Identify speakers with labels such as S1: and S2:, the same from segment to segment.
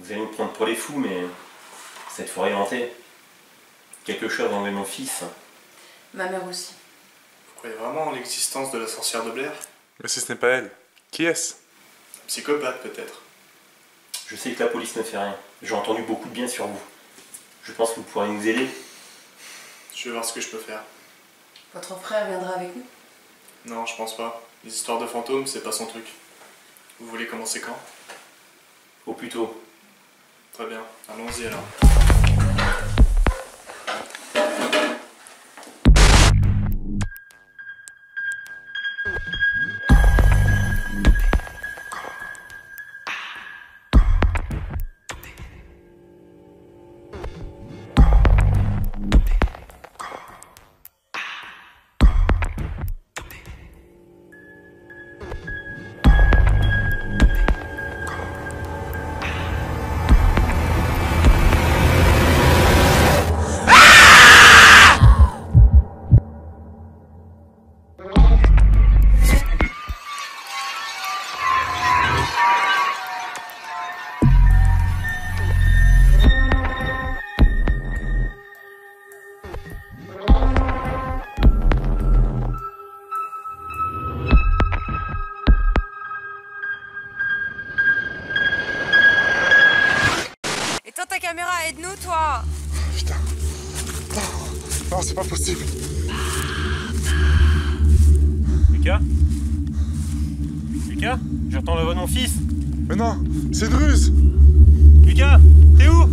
S1: Vous allez me prendre pour les fous, mais cette forêt est hantée. Quelque chose a enlevé mon fils.
S2: Ma mère aussi.
S3: Vous croyez vraiment en l'existence de la sorcière de Blair?
S4: Mais si ce n'est pas elle, qui est-ce?
S3: Un psychopathe peut-être.
S1: Je sais que la police ne fait rien. J'ai entendu beaucoup de bien sur vous. Je pense que vous pourrez nous aider.
S3: Je vais voir ce que je peux faire.
S2: Votre frère viendra avec nous?
S3: Non, je pense pas. Les histoires de fantômes, c'est pas son truc. Vous voulez commencer quand?
S1: Au plus tôt.
S3: Très bien, allons-y alors.
S2: Éteins ta caméra, aide-nous, toi!
S4: Putain. Non, c'est pas possible.
S1: Lucas? Lucas? J'entends la voix de mon fils.
S4: Mais non, c'est une ruse.
S1: Lucas? T'es où?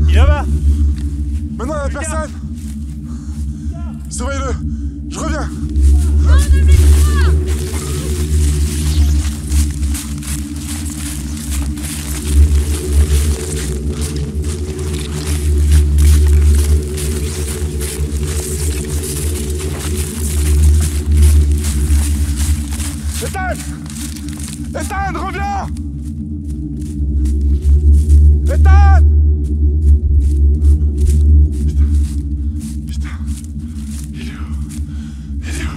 S1: Il est là-bas.
S4: Mais non, y'a personne. Surveille-le. Je reviens. Ethan! Ethan, reviens! Ethan! Putain. Il est où? Il est où?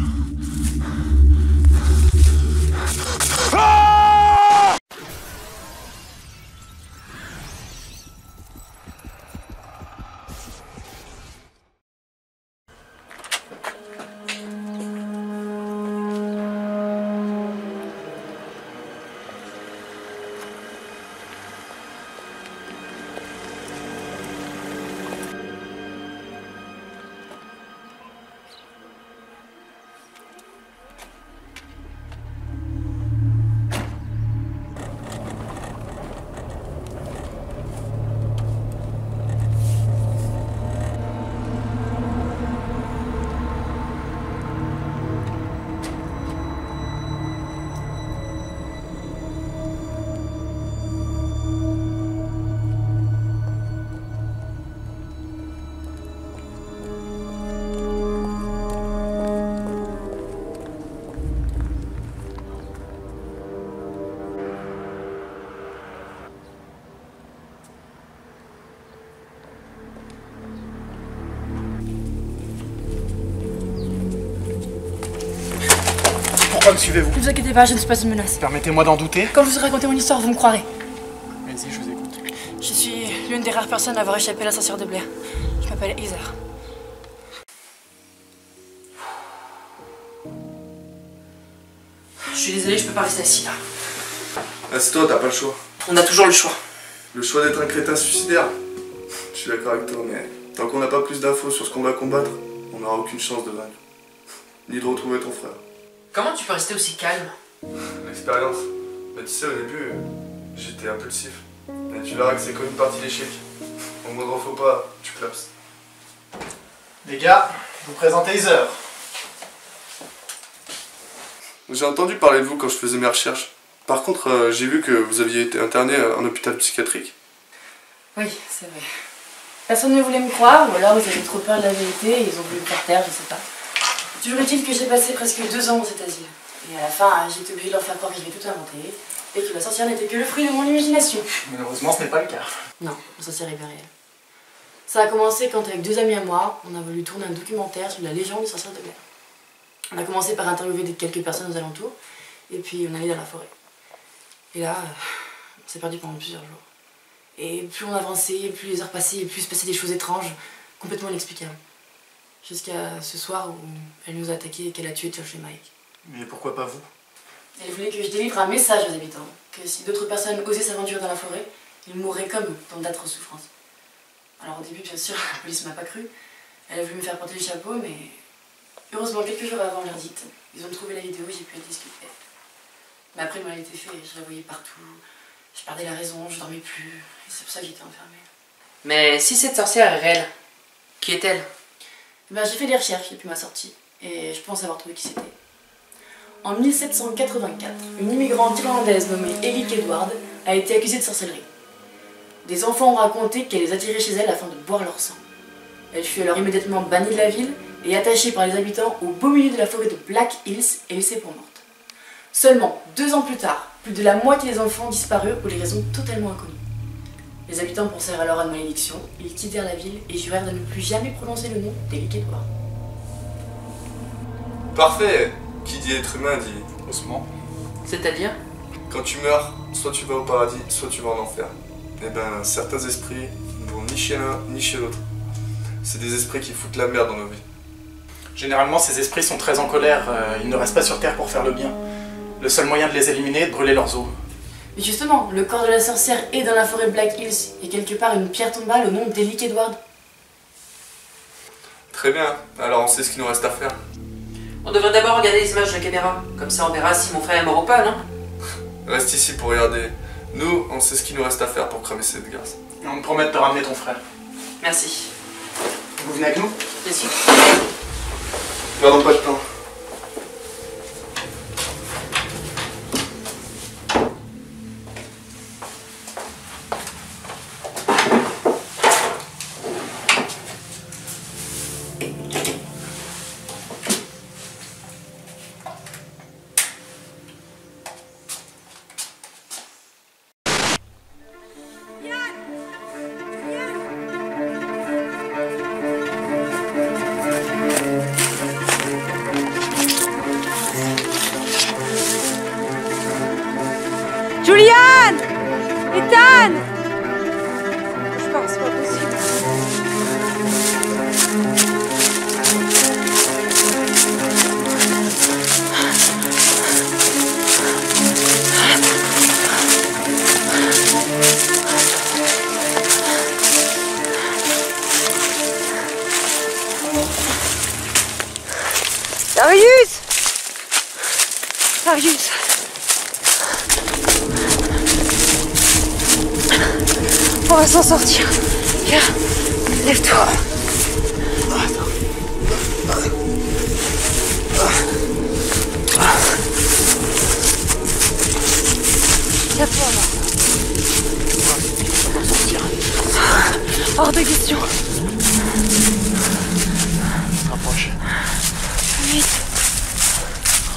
S4: Ah!
S3: Pourquoi me suivez-vous?
S2: Ne vous inquiétez pas, je ne suis pas une menace.
S3: Permettez-moi d'en douter.
S2: Quand je vous ai raconté mon histoire, vous me croirez.
S3: Allez-y, je vous écoute.
S2: Je suis l'une des rares personnes à avoir échappé à la sorcière de Blair. Je m'appelle Heather. Je suis désolée, je peux pas rester assis là.
S5: Assieds-toi, t'as pas le choix.
S2: On a toujours le choix.
S5: Le choix d'être un crétin suicidaire. Je suis d'accord avec toi, mais tant qu'on n'a pas plus d'infos sur ce qu'on va combattre, on n'aura aucune chance de vaincre. Ni de retrouver ton frère.
S2: Comment tu peux rester aussi calme?
S5: L'expérience. Bah tu sais, au début, j'étais impulsif. Mais tu verras que c'est comme une partie d'échecs. Au moindre faux pas, tu clapses.
S3: Les gars, je vous présente Heather.
S5: J'ai entendu parler de vous quand je faisais mes recherches. Par contre, j'ai vu que vous aviez été interné en hôpital psychiatrique.
S2: Oui, c'est vrai. Personne ne voulait me croire, ou alors ils avaient trop peur de la vérité et ils ont voulu me faire taire, je sais pas. Toujours est-il que j'ai passé presque 2 ans dans cet asile. Et à la fin, j'ai été obligée de leur faire croire que j'avais tout inventé et que la sorcière n'était que le fruit de mon imagination.
S3: Malheureusement, ce n'est pas le cas.
S2: Non, la sorcière est bien réelle. Ça a commencé quand, avec 2 amis à moi, on a voulu tourner un documentaire sur la légende des sorcières de Blair. On a commencé par interviewer quelques personnes aux alentours, et puis on allait dans la forêt. Et là, s'est perdu pendant plusieurs jours. Et plus on avançait, plus les heures passaient, et plus il se passait des choses étranges, complètement inexplicables. Jusqu'à ce soir où elle nous a attaqués et qu'elle a tué Josh et Mike.
S3: Mais pourquoi pas vous?
S2: Elle voulait que je délivre un message aux habitants, que si d'autres personnes osaient s'aventurer dans la forêt, ils mourraient comme eux, dans d'âtres souffrances. Alors au début, bien sûr, la police m'a pas cru. Elle a voulu me faire porter le chapeau, mais heureusement, quelques jours avant l'heure dite, ils ont trouvé la vidéo et j'ai pu être discuter. Mais après, mal était fait, je la voyais partout. Je perdais la raison, je dormais plus, et c'est pour ça que j'étais enfermée.
S6: Mais si cette sorcière est réelle, qui est-elle?
S2: Ben, j'ai fait des recherches depuis ma sortie, et je pense avoir trouvé qui c'était. En 1784, une immigrante irlandaise nommée Eric Edward a été accusée de sorcellerie. Des enfants ont raconté qu'elle les attirait chez elle afin de boire leur sang. Elle fut alors immédiatement bannie de la ville et attachée par les habitants au beau milieu de la forêt de Black Hills et laissée pour morte. Seulement 2 ans plus tard, plus de la moitié des enfants disparurent pour des raisons totalement inconnues. Les habitants pensèrent alors à une malédiction, ils quittèrent la ville et jurèrent de ne plus jamais prononcer le nom d'Eric Edward.
S5: Parfait. Qui dit être humain dit
S3: Osman.
S6: C'est-à-dire?
S5: quand tu meurs, soit tu vas au paradis, soit tu vas en enfer. Et ben, certains esprits ne vont ni chez l'un ni chez l'autre. C'est des esprits qui foutent la merde dans nos vies.
S3: Généralement, ces esprits sont très en colère. Ils ne restent pas sur Terre pour faire le bien. Le seul moyen de les éliminer est de brûler leurs os.
S2: Mais justement, le corps de la sorcière est dans la forêt Black Hills, et quelque part une pierre tombale au nom d'Eric Edward.
S5: Très bien, alors on sait ce qu'il nous reste à faire.
S6: On devrait d'abord regarder les images de la caméra. Comme ça, on verra si mon frère est mort ou pas, non?
S5: Reste ici pour regarder. Nous, on sait ce qu'il nous reste à faire pour cramer cette garce.
S3: Et on te promet de te ramener ton frère.
S6: Merci.
S3: Vous venez avec nous?
S6: Bien sûr.
S5: Perdons pas de temps.
S7: Juliane! Ethan! Je pense c'est pas possible. Darius! Darius! On va s'en sortir. Viens, lève-toi. Lève-toi là. Hors de question.
S3: Rapproche.
S7: Vite.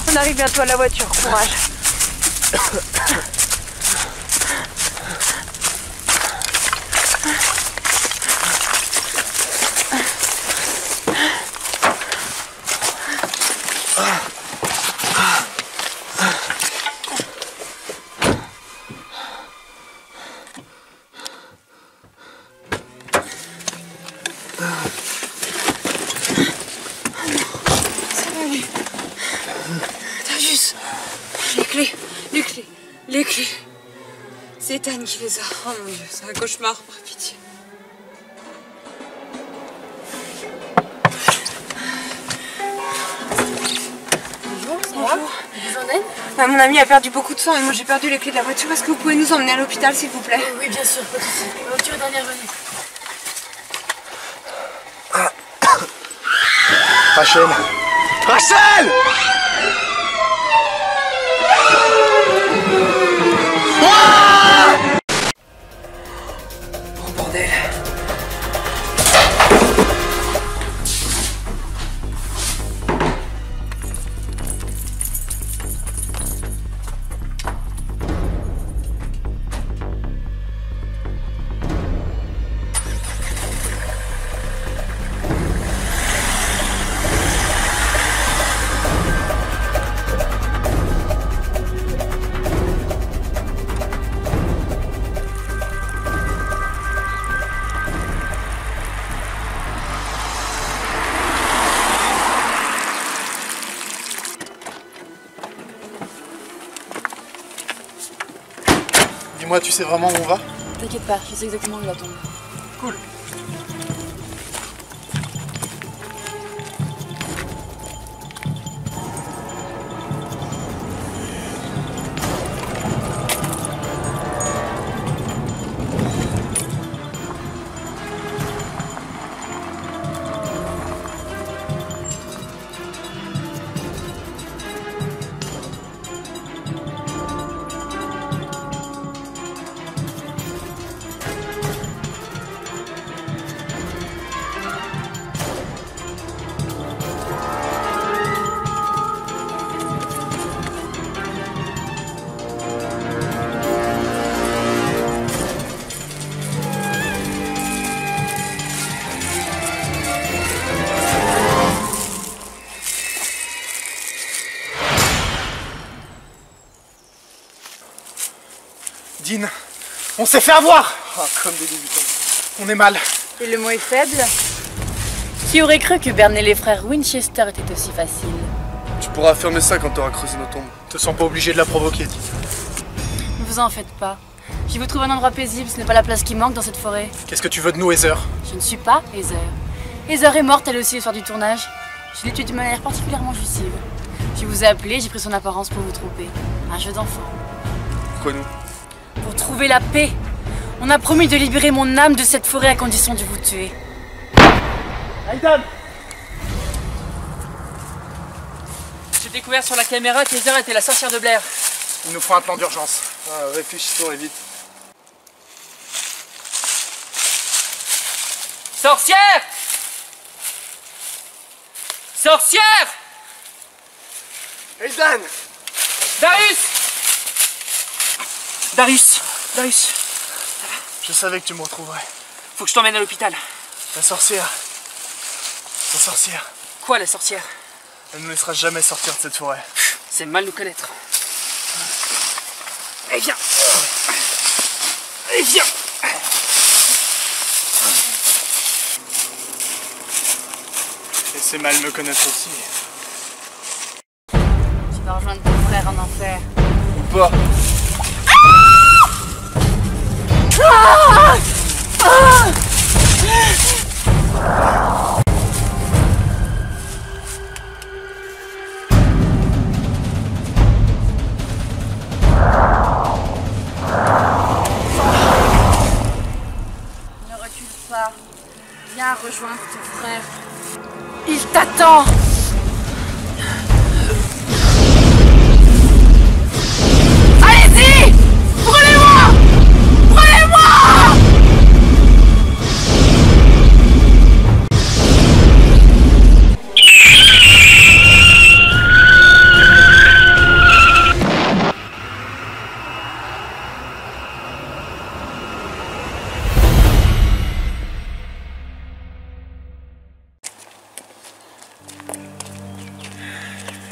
S7: On arrive bientôt à la voiture, courage. Darius, les clés. C'est Ethan qui les a. Oh mon Dieu, c'est un cauchemar, par pitié.
S2: Bonjour, ça va? Vous en êtes?
S7: Mon ami a perdu beaucoup de sang et moi j'ai perdu les clés de la voiture. Est-ce que vous pouvez nous emmener à l'hôpital s'il vous plaît?
S2: Oui, bien sûr, pas de soucis. La voiture est dernière venue.
S4: Rachel! Rachel!
S6: Oh bordel.
S3: Dis-moi, tu sais vraiment où on va?
S2: T'inquiète pas, je sais exactement où la tombe.
S3: Cool. Dean, on s'est fait avoir!
S5: Ah, comme des débutants.
S3: On est mal.
S2: Et le mot est faible? Qui aurait cru que berner les frères Winchester était aussi facile?
S5: Tu pourras affirmer ça quand t'auras creusé nos tombes.
S3: Te sens pas obligé de la provoquer, Dean.
S2: Ne vous en faites pas. Je vous trouve un endroit paisible, ce n'est pas la place qui manque dans cette forêt.
S3: Qu'est-ce que tu veux de nous, Heather?
S2: Je ne suis pas Heather. Heather est morte elle aussi le soir du tournage. Je l'ai tuée d'une manière particulièrement jouissive. Je vous ai appelé, j'ai pris son apparence pour vous tromper. Un jeu d'enfant.
S5: Pourquoi nous?
S2: Pour trouver la paix. On a promis de libérer mon âme de cette forêt à condition de vous tuer.
S3: Aidan!
S6: J'ai découvert sur la caméra qu'Heather était la sorcière de Blair.
S3: Il nous faut un plan d'urgence.
S5: Ah, réfléchissons et vite.
S6: Sorcière! Sorcière!
S5: Aidan!
S6: Darius! Darius,
S3: Je savais que tu me retrouverais.
S6: faut que je t'emmène à l'hôpital.
S3: La sorcière. La sorcière.
S6: Quoi, la sorcière?
S3: Elle ne nous laissera jamais sortir de cette forêt.
S6: C'est mal nous connaître. Eh viens! Eh viens!
S3: Et c'est mal me connaître aussi.
S2: Tu vas rejoindre ton frère en enfer.
S5: Ou pas?
S2: Ne recule pas. Viens rejoindre ton frère. Il t'attend. Allez-y! Prenez-moi! Prenez-moi!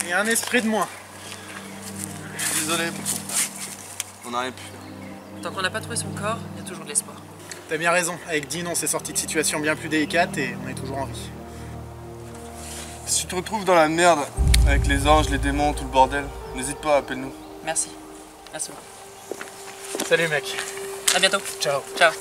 S3: Et un esprit de moins.
S5: Désolé, mon frère. On n'a rien pu faire.
S6: Tant qu'on n'a pas trouvé son corps, il y a toujours de l'espoir.
S3: T'as bien raison. Avec Dean, on s'est sorti de situations bien plus délicates et on est toujours en vie.
S5: Si tu te retrouves dans la merde, avec les anges, les démons, tout le bordel, n'hésite pas, appelle-nous.
S6: Merci. Merci beaucoup.
S3: Salut, mec.
S6: À bientôt.
S3: Ciao.
S6: Ciao.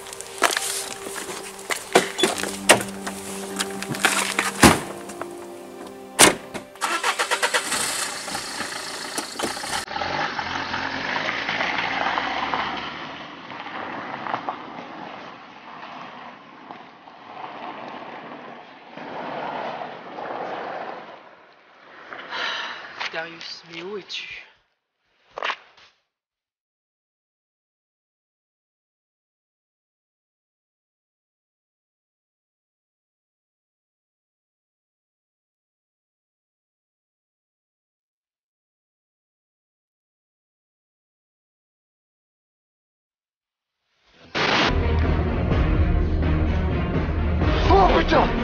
S6: Darius, mais où es-tu?
S4: Oh putain!